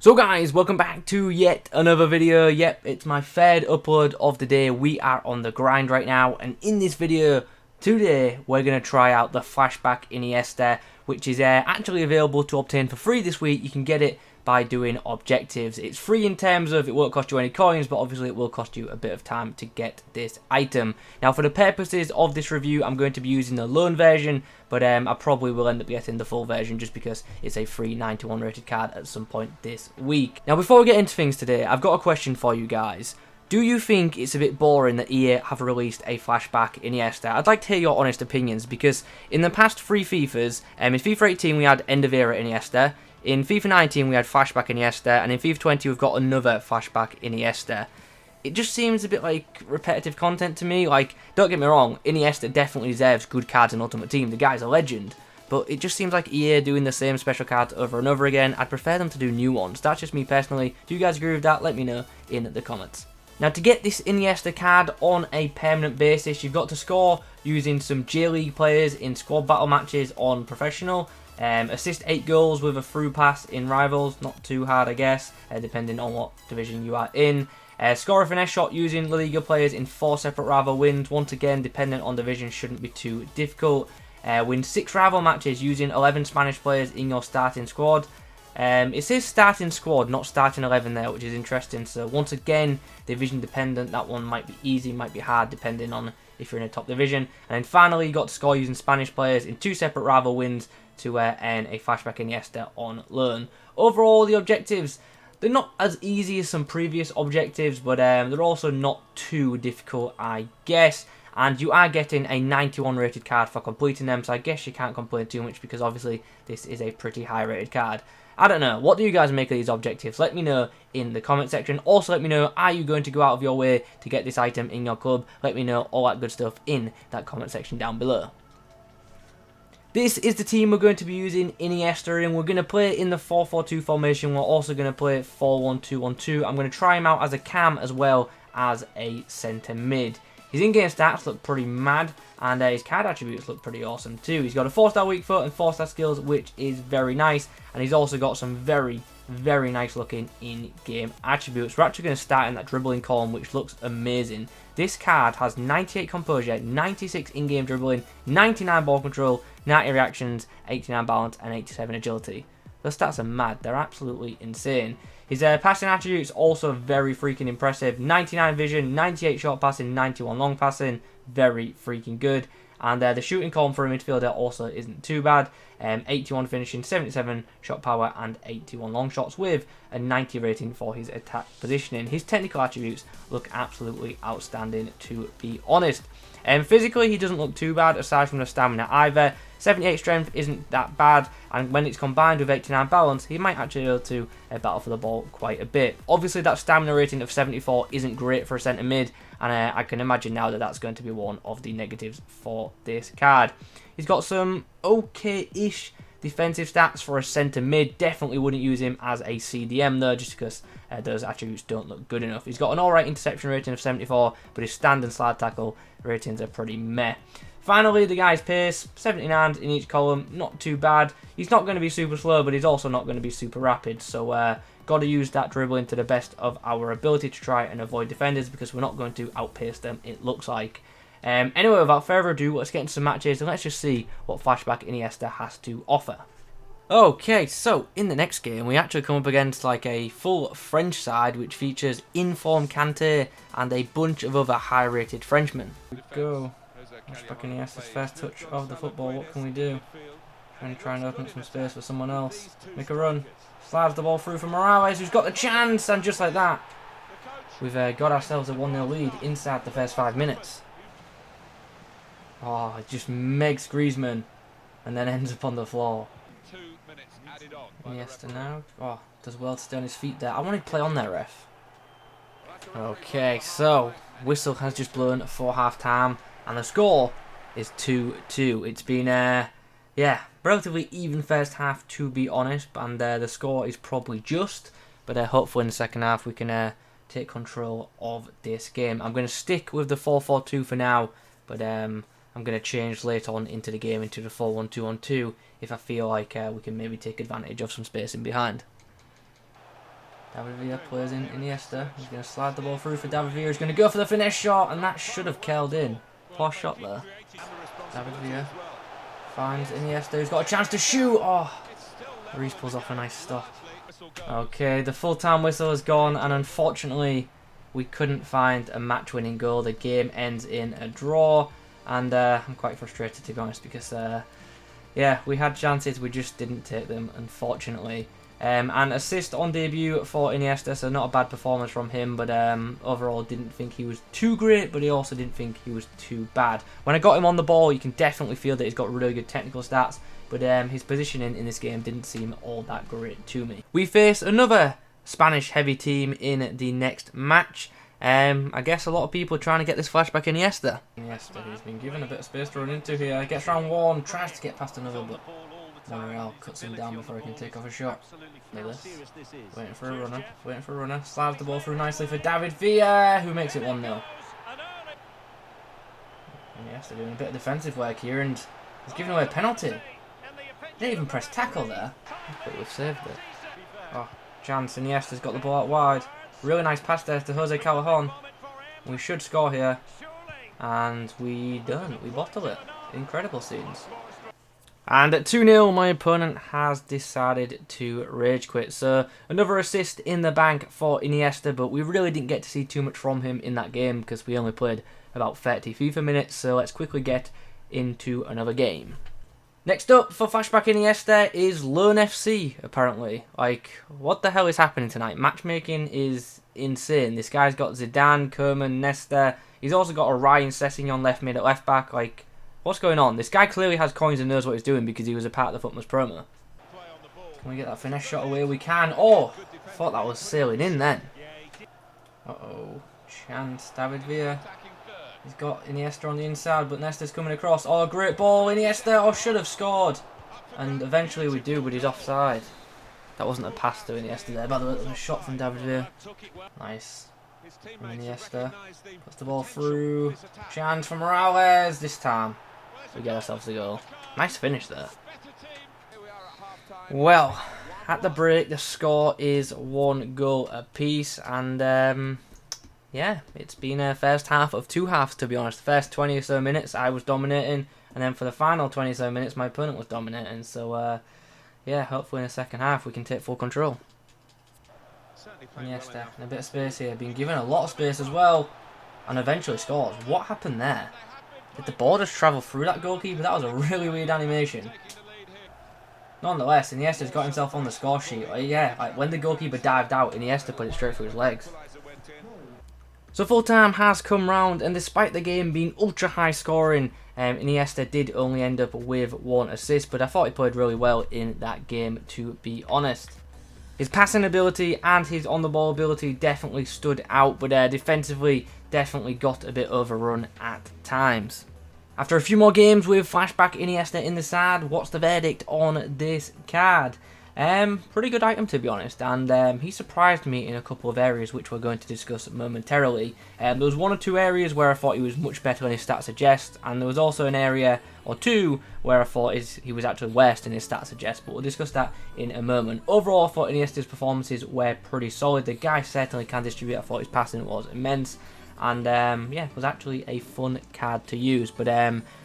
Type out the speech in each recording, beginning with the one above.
So guys, welcome back to yet another video. Yep, it's my third upload of the day. We are on the grind right now, and in this video today we're going to try out the Flashback Iniesta, which is actually available to obtain for free this week. You can get it by doing objectives. It's free in terms of it won't cost you any coins, but obviously it will cost you a bit of time to get this item. Now for the purposes of this review, I'm going to be using the loan version, but I probably will end up getting the full version just because it's a free 91 rated card at some point this week. Now before we get into things today, I've got a question for you guys. Do you think it's a bit boring that EA have released a Flashback Iniesta? I'd like to hear your honest opinions, because in the past three FIFAs, in FIFA 18 we had End of Era Iniesta, in FIFA 19 we had Flashback Iniesta, and in FIFA 20 we've got another Flashback Iniesta. It just seems a bit like repetitive content to me. Like, don't get me wrong, Iniesta definitely deserves good cards in Ultimate Team. The guy's a legend. But it just seems like EA doing the same special cards over and over again. I'd prefer them to do new ones. That's just me personally. Do you guys agree with that? Let me know in the comments. Now, to get this Iniesta card on a permanent basis, you've got to score using some J-League players in squad battle matches on Professional. Assist 8 goals with a through pass in Rivals. Not too hard, I guess, depending on what division you are in. Score a finesse shot using La Liga players in 4 separate rival wins. Once again, dependent on division, shouldn't be too difficult. Win 6 rival matches using 11 Spanish players in your starting squad. It says starting squad, not starting 11 there, which is interesting. So once again, division dependent. That one might be easy, might be hard, depending on if you're in a top division. And then finally, you got to score using Spanish players in 2 separate rival wins to earn a Flashback Iniesta on loan. Overall, the objectives, they're not as easy as some previous objectives, but they're also not too difficult, I guess. And you are getting a 91 rated card for completing them, so I guess you can't complain too much because obviously this is a pretty high rated card. I don't know, what do you guys make of these objectives? Let me know in the comment section. Also let me know, are you going to go out of your way to get this item in your club? Let me know all that good stuff in that comment section down below. This is the team we're going to be using Iniesta in. We're going to play in the 4-4-2 formation. We're also going to play 4-1-2-1-2. I'm going to try him out as a cam as well as a centre mid. His in-game stats look pretty mad, and his card attributes look pretty awesome too. He's got a 4-star weak foot and 4-star skills, which is very nice, and he's also got some very nice looking in-game attributes. We're actually going to start in that dribbling column, which looks amazing. This card has 98 composure, 96 in-game dribbling, 99 ball control, 90 reactions, 89 balance, and 87 agility. Those stats are mad. They're absolutely insane. His passing attributes also very freaking impressive. 99 vision, 98 short passing, 91 long passing. Very freaking good. And the shooting column for a midfielder also isn't too bad. 81 finishing, 77 shot power, and 81 long shots with a 90 rating for his attack positioning. His technical attributes look absolutely outstanding, to be honest. Physically, he doesn't look too bad aside from the stamina either. 78 strength isn't that bad, and when it's combined with 89 balance, he might actually be able to battle for the ball quite a bit. Obviously, that stamina rating of 74 isn't great for a centre mid, and I can imagine now that that's going to be one of the negatives for this card. He's got some okay-ish defensive stats for a centre mid. Definitely wouldn't use him as a CDM though, just because those attributes don't look good enough. He's got an alright interception rating of 74, but his stand and slide tackle ratings are pretty meh. Finally, the guy's pace, 79 in each column, not too bad. He's not going to be super slow, but he's also not going to be super rapid. So, got to use that dribbling to the best of our ability to try and avoid defenders, because we're not going to outpace them, it looks like. Anyway, without further ado, let's get into some matches and let's just see what Flashback Iniesta has to offer. Okay, so in the next game, we actually come up against like a full French side, which features informed Kante and a bunch of other high-rated Frenchmen. Go. Flashback Iniesta's first touch of the football. What can we do? Try and open up some space for someone else. Make a run. Slides the ball through for Morales, who's got the chance, and just like that, we've got ourselves a 1-0 lead inside the first 5 minutes. Oh, it just megs Griezmann, and then ends up on the floor. Iniesta now. Oh, does well to stay on his feet there. I want to play on there, ref. Okay, so whistle has just blown for half time, and the score is 2-2. It's been yeah, relatively even first half, to be honest, and the score is probably just, but hopefully in the second half we can take control of this game. I'm going to stick with the 4-4-2 for now, but I'm going to change later on into the game into the 4-1-2-1-2 if I feel like we can maybe take advantage of some space in behind. David Villa plays in Iniesta. He's going to slide the ball through for David Villa. He's going to go for the finesse shot, and that should have curled in. Poor shot there. David Villa finds Iniesta, who's got a chance to shoot. Oh, Reese pulls off a nice stop. Okay, the full-time whistle is gone, and unfortunately, we couldn't find a match-winning goal. The game ends in a draw, and I'm quite frustrated, to be honest, because yeah, we had chances, we just didn't take them, unfortunately. An assist on debut for Iniesta, so not a bad performance from him, but overall didn't think he was too great, but he also didn't think he was too bad. When I got him on the ball, you can definitely feel that he's got really good technical stats, but his positioning in this game didn't seem all that great to me. We face another Spanish heavy team in the next match. I guess a lot of people are trying to get this flashback Iniesta. Iniesta, who's been given a bit of space to run into here, gets round one, tries to get past another, but L'Oreal cuts him down before he can take off a shot. Look at this. Waiting for a runner, slides the ball through nicely for David Villa, who makes it 1-0. Iniesta doing a bit of defensive work here, and he's giving away a penalty. Didn't even press tackle there, but we've saved it. Oh, chance, Iniesta's got the ball out wide. Really nice pass there to Jose Callejon. We should score here, and we don't. We bottle it. Incredible scenes. And at 2-0, my opponent has decided to rage quit. So another assist in the bank for Iniesta, but we really didn't get to see too much from him in that game because we only played about 30 FIFA minutes. So let's quickly get into another game. Next up for Flashback Iniesta is Lone FC, apparently. Like, what the hell is happening tonight? Matchmaking is insane. This guy's got Zidane, Koeman, Nesta. He's also got Orion Sessegnon left mid at left back. Like, what's going on? This guy clearly has coins and knows what he's doing because he was a part of the Footmas promo. Can we get that finesse shot away? We can. Oh, I thought that was sailing in then. Uh-oh. Chance. David Villa. He's got Iniesta on the inside, but Nesta's coming across. Oh, great ball. Iniesta. Oh, should have scored. And eventually we do, but he's offside. That wasn't a pass to Iniesta there. By the way, it was a shot from David Villa. Nice. From Iniesta. Puts the ball through. Chance from Morales. This time we get ourselves a goal. Nice finish there. Well, at the break, the score is 1 goal apiece. And yeah, it's been a first half of 2 halves, to be honest. The first 20 or so minutes, I was dominating. And then for the final 20 or so minutes, my opponent was dominating. So, yeah, hopefully in the second half, we can take full control. Iniesta, and a bit of space here. Being given a lot of space as well. And eventually scores. What happened there? Did the ball just travel through that goalkeeper? That was a really weird animation. Nonetheless, Iniesta's got himself on the score sheet. Yeah, like when the goalkeeper dived out, Iniesta put it straight through his legs. So full time has come round, and despite the game being ultra high scoring, Iniesta did only end up with 1 assist, but I thought he played really well in that game, to be honest. His passing ability and his on the ball ability definitely stood out, but defensively definitely got a bit overrun at times. After a few more games with Flashback Iniesta in the side, what's the verdict on this card? Pretty good item, to be honest, and he surprised me in a couple of areas which we're going to discuss momentarily. There was 1 or 2 areas where I thought he was much better than his stats suggest, and there was also an area or 2 where I thought he was actually worse than his stats suggest, but we'll discuss that in a moment. Overall, I thought Iniesta's performances were pretty solid. The guy certainly can distribute. I thought his passing was immense, and yeah, it was actually a fun card to use, but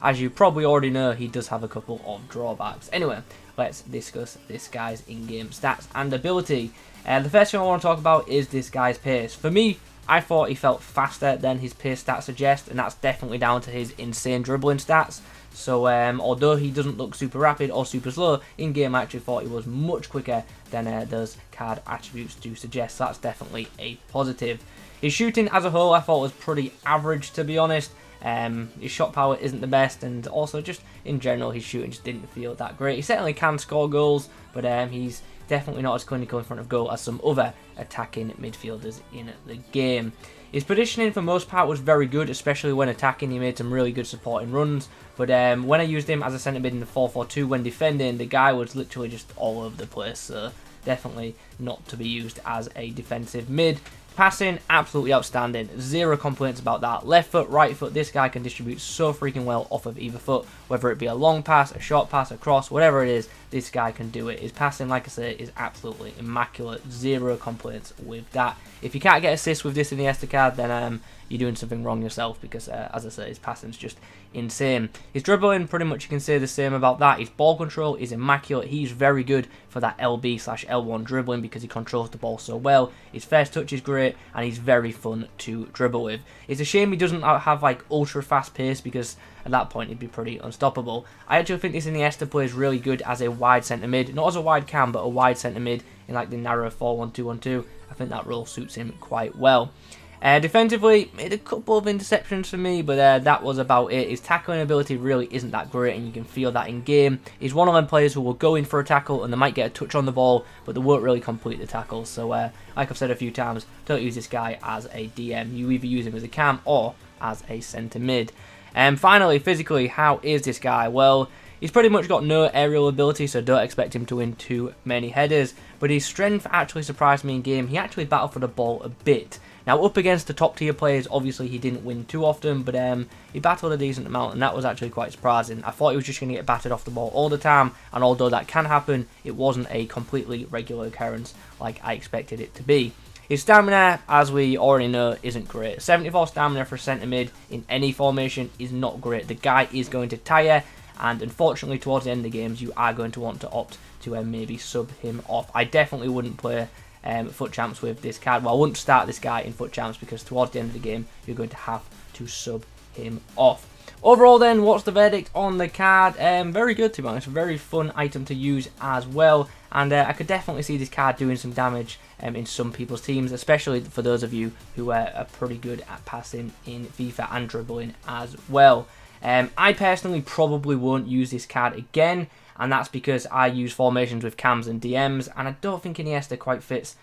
as you probably already know, he does have a couple of drawbacks. Anyway, let's discuss this guy's in-game stats and ability. The first thing I want to talk about is this guy's pace. For me, I thought he felt faster than his pace stats suggest, and that's definitely down to his insane dribbling stats. So although he doesn't look super rapid or super slow, in-game I actually thought he was much quicker than those card attributes do suggest. So that's definitely a positive. His shooting as a whole I thought was pretty average, to be honest. His shot power isn't the best, and also just in general his shooting just didn't feel that great. He certainly can score goals, but he's definitely not as clinical in front of goal as some other attacking midfielders in the game. His positioning for most part was very good, especially when attacking. He made some really good supporting runs, but when I used him as a centre mid in the 4-4-2 when defending, the guy was literally just all over the place, so definitely not to be used as a defensive mid. Passing, absolutely outstanding. Zero complaints about that. Left foot, right foot, this guy can distribute so freaking well off of either foot. Whether it be a long pass, a short pass, a cross, whatever it is, this guy can do it. His passing, like I say, is absolutely immaculate. Zero complaints with that. If you can't get assists with this Iniesta card, then you're doing something wrong yourself, because as I say, his passing's just insane. His dribbling, pretty much you can say the same about that. His ball control is immaculate. He's very good for that LB/L1 dribbling because he controls the ball so well. His first touch is great, and he's very fun to dribble with. It's a shame he doesn't have like ultra fast pace, because at that point he'd be pretty unstoppable. I actually think this Iniesta plays really good as a wide centre mid, not as a wide cam, but a wide centre mid in like the narrow 4-1-2-1-2. I think that role suits him quite well. Defensively, made a couple of interceptions for me, but that was about it. His tackling ability really isn't that great, and you can feel that in game. He's one of them players who will go in for a tackle, and they might get a touch on the ball, but they won't really complete the tackle. So, like I've said a few times, don't use this guy as a DM. You either use him as a cam or as a centre mid. And finally, physically, how is this guy? Well, he's pretty much got no aerial ability, so don't expect him to win too many headers. But his strength actually surprised me in game. He actually battled for the ball a bit. Now, up against the top tier players, obviously he didn't win too often, but he battled a decent amount, and that was actually quite surprising. I thought he was just going to get battered off the ball all the time, and although that can happen, it wasn't a completely regular occurrence like I expected it to be. His stamina, as we already know, isn't great. 74 stamina for centre mid in any formation is not great. The guy is going to tire, and unfortunately towards the end of the games you are going to want to opt to maybe sub him off. I definitely wouldn't play FUT Champs with this card. Well, I wouldn't start this guy in FUT Champs, because towards the end of the game you're going to have to sub him off. Overall then, what's the verdict on the card? Very good, to be honest. Very fun item to use as well, and I could definitely see this card doing some damage in some people's teams, especially for those of you who are pretty good at passing in FIFA and dribbling as well. I personally probably won't use this card again, and that's because I use formations with cams and DMs, and I don't think Iniesta quite fits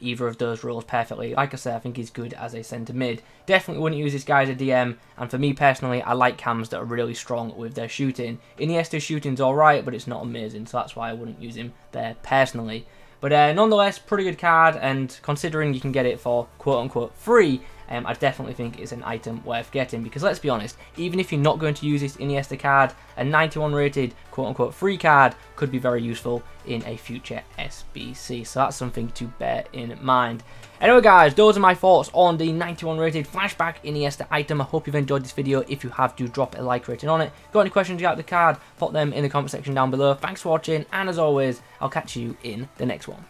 either of those roles perfectly. Like I said, I think he's good as a centre mid. Definitely wouldn't use this guy as a DM, and for me personally, I like cams that are really strong with their shooting. Iniesta's shooting's alright, but it's not amazing, so that's why I wouldn't use him there personally. But nonetheless, pretty good card, and considering you can get it for quote-unquote free, I definitely think it's an item worth getting, because let's be honest, even if you're not going to use this Iniesta card, a 91 rated quote-unquote free card could be very useful in a future SBC, so that's something to bear in mind. Anyway guys, those are my thoughts on the 91 rated Flashback Iniesta item. I hope you've enjoyed this video. If you have, do drop a like rating on it. Got any questions about the card, pop them in the comment section down below. Thanks for watching, and as always, I'll catch you in the next one.